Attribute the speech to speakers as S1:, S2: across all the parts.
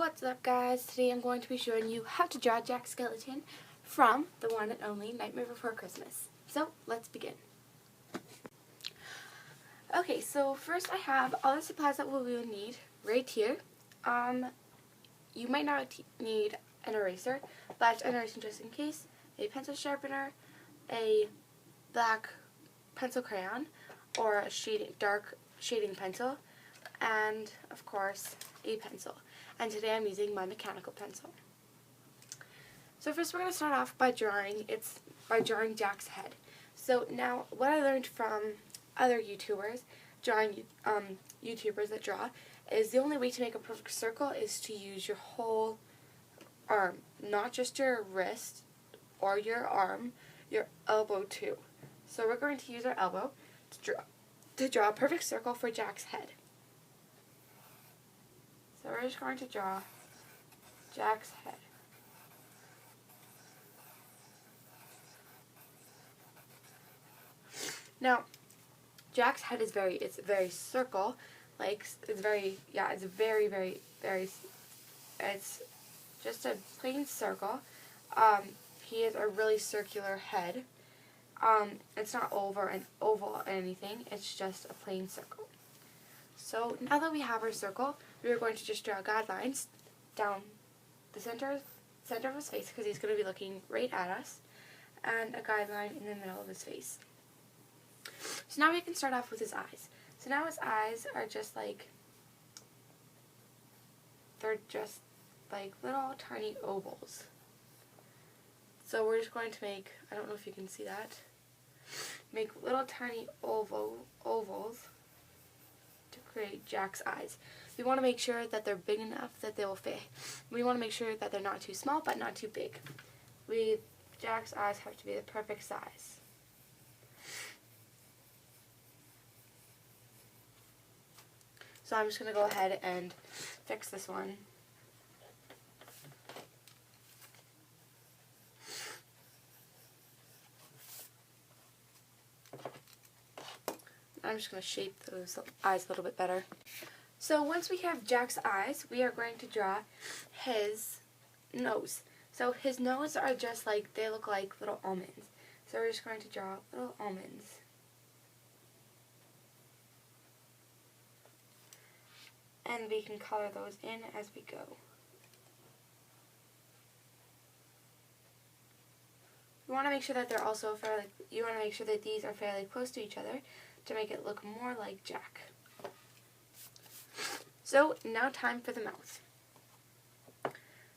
S1: What's up, guys? Today I'm going to be showing you how to draw Jack Skellington from the one and only Nightmare Before Christmas. So let's begin. Okay, so first I have all the supplies that we will need right here. You might not need an eraser, but an eraser just in case. A pencil sharpener, a black pencil crayon, or a dark shading pencil, and of course a pencil. And today I'm using my mechanical pencil. So first we're going to start off by drawing Jack's head. So now what I learned from other YouTubers, YouTubers that draw, is the only way to make a perfect circle is to use your whole arm, not just your wrist or your arm, your elbow too. So we're going to use our elbow to draw a perfect circle for Jack's head. So we're just going to draw Jack's head. Now, Jack's head is very circle, like it's just a plain circle. He has a really circular head. It's not oval or anything. It's just a plain circle. So now that we have our circle, we are going to just draw guidelines down the center of his face, because he's going to be looking right at us, and a guideline in the middle of his face. So now we can start off with his eyes. So now his eyes are just like little tiny ovals. So we're just going to make, I don't know if you can see that, make little tiny ovals to create Jack's eyes. We want to make sure that they're big enough that they will fit. We want to make sure that they're not too small but not too big. Jack's eyes have to be the perfect size. So I'm just going to go ahead and fix this one. I'm just going to shape those eyes a little bit better. So once we have Jack's eyes, we are going to draw his nose. So his nose are just like, they look like little almonds. So we're just going to draw little almonds. And we can color those in as we go. You want to make sure that they're also you want to make sure that these are fairly close to each other to make it look more like Jack. So now time for the mouth.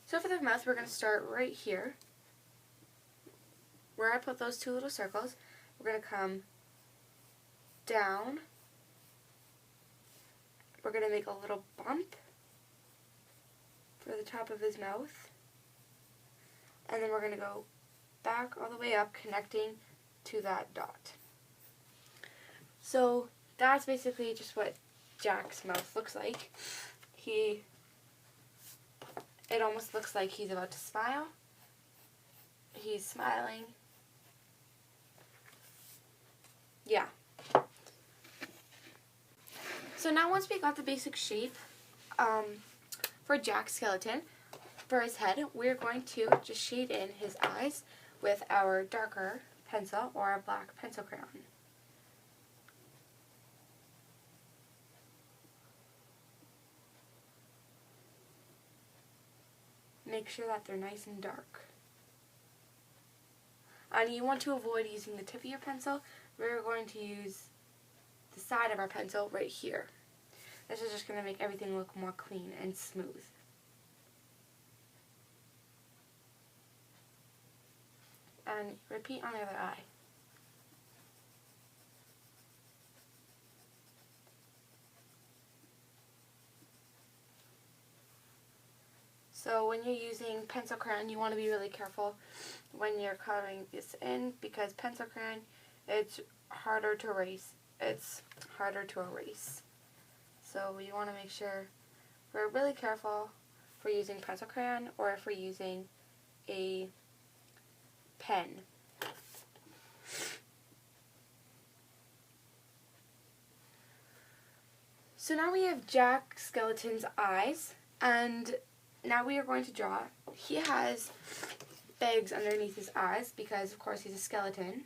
S1: So for the mouth, we're going to start right here where I put those two little circles. We're going to come down. We're going to make a little bump for the top of his mouth, and then we're going to go back all the way up, connecting to that dot. So that's basically just what Jack's mouth looks like. It almost looks like he's about to smile. He's smiling. Yeah. So now once we got the basic shape for Jack Skellington, for his head, we're going to just shade in his eyes with our darker pencil or our black pencil crayon. Make sure that they're nice and dark. And you want to avoid using the tip of your pencil. We're going to use the side of our pencil right here. This is just going to make everything look more clean and smooth. And repeat on the other eye. So when you're using pencil crayon, you want to be really careful when you're coloring this in, because pencil crayon, it's harder to erase. So you want to make sure we're really careful if we're using pencil crayon or if we're using a pen. So now we have Jack Skellington's eyes, and now we are going to draw, he has bags underneath his eyes because of course he's a skeleton.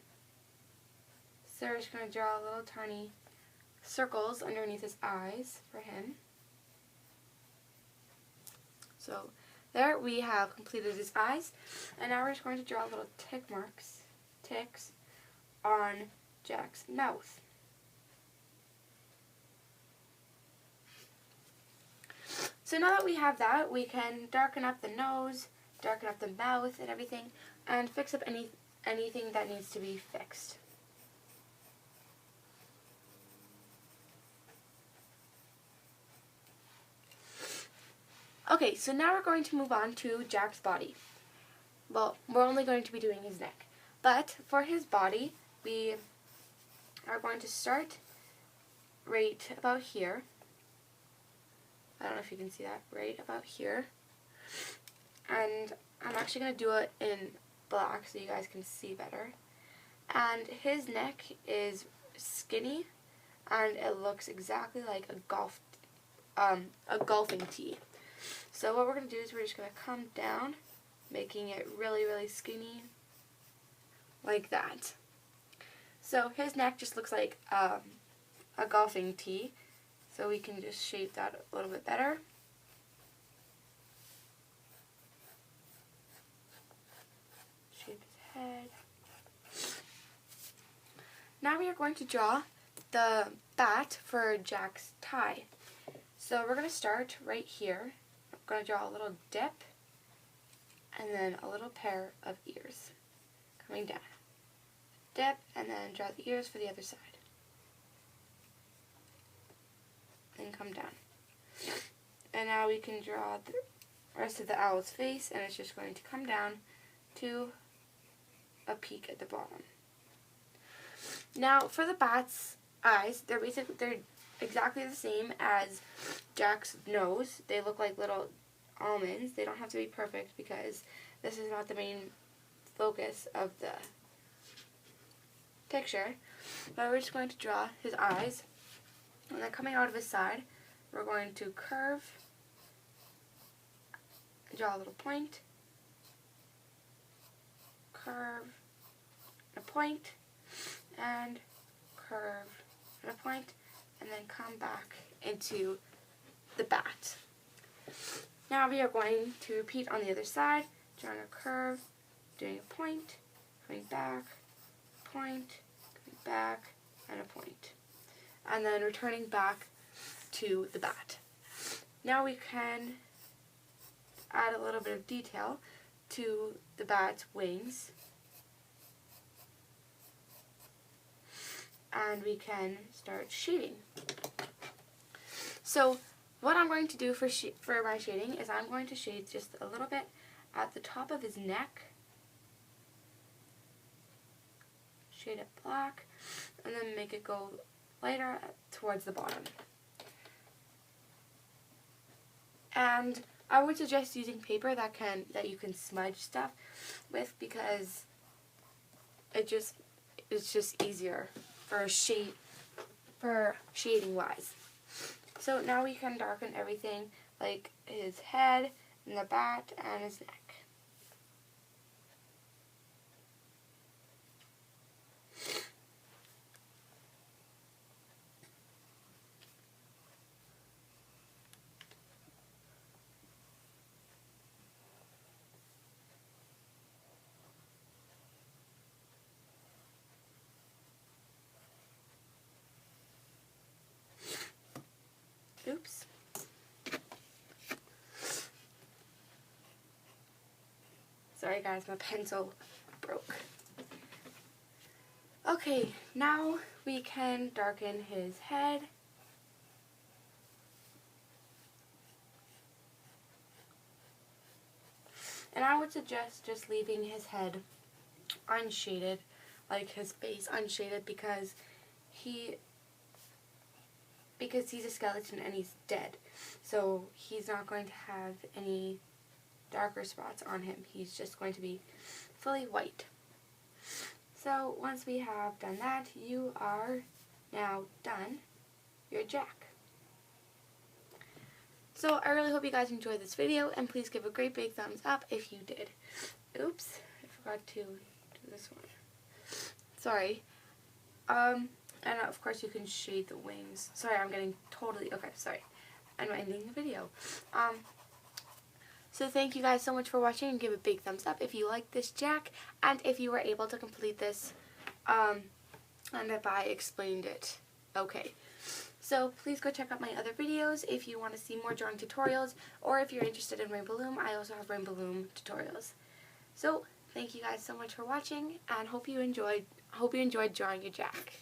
S1: So we're just going to draw little tiny circles underneath his eyes for him. So there we have completed his eyes, and now we're just going to draw little ticks on Jack's mouth. So now that we have that, we can darken up the nose, darken up the mouth and everything, and fix up anything that needs to be fixed. Okay, so now we're going to move on to Jack's body. Well, we're only going to be doing his neck. But for his body, we are going to start right about here. I don't know if you can see that, right about here. And I'm actually going to do it in black so you guys can see better. And his neck is skinny, and it looks exactly like a golfing tee. So what we're going to do is we're just going to come down, making it really, really skinny, like that. So his neck just looks like a golfing tee, so we can just shape that a little bit better. Shape his head. Now we are going to draw the bat for Jack's tie. So we're going to start right here. I'm going to draw a little dip and then a little pair of ears coming down. Dip and then draw the ears for the other side. And come down. And now we can draw the rest of the owl's face, and it's just going to come down to a peak at the bottom. Now for the bat's eyes, they're exactly the same as Jack's nose. They look like little almonds. They don't have to be perfect because this is not the main focus of the picture. But we're just going to draw his eyes, and then coming out of his side, we're going to curve, draw a little point, curve, a point, and curve, and a point, and then come back into the bat. Now we are going to repeat on the other side, drawing a curve, doing a point, coming back, point, coming back, and a point. And then returning back to the bat. Now we can add a little bit of detail to the bat's wings. And we can start shading. So what I'm going to do for my shading is I'm going to shade just a little bit at the top of his neck. Shade it black, and then make it go lighter towards the bottom. And I would suggest using paper that you can smudge stuff with, because it's just easier for shading wise. So now we can darken everything, like his head and the bat and his neck. Oops. Sorry guys, my pencil broke. Okay, now we can darken his head. And I would suggest just leaving his head unshaded, like his face unshaded, because he's a skeleton and he's dead. So he's not going to have any darker spots on him. He's just going to be fully white. So once we have done that, you are now done your Jack. So I really hope you guys enjoyed this video, and please give a great big thumbs up if you did. Oops, I forgot to do this one. Sorry. And of course you can shade the wings. Sorry, I'm getting totally, okay, sorry. I'm ending the video. So thank you guys so much for watching, and give a big thumbs up if you liked this Jack, and if you were able to complete this, and if I explained it okay. So please go check out my other videos if you want to see more drawing tutorials, or if you're interested in Rainbow Loom, I also have Rainbow Loom tutorials. So thank you guys so much for watching, and hope you enjoyed drawing your Jack.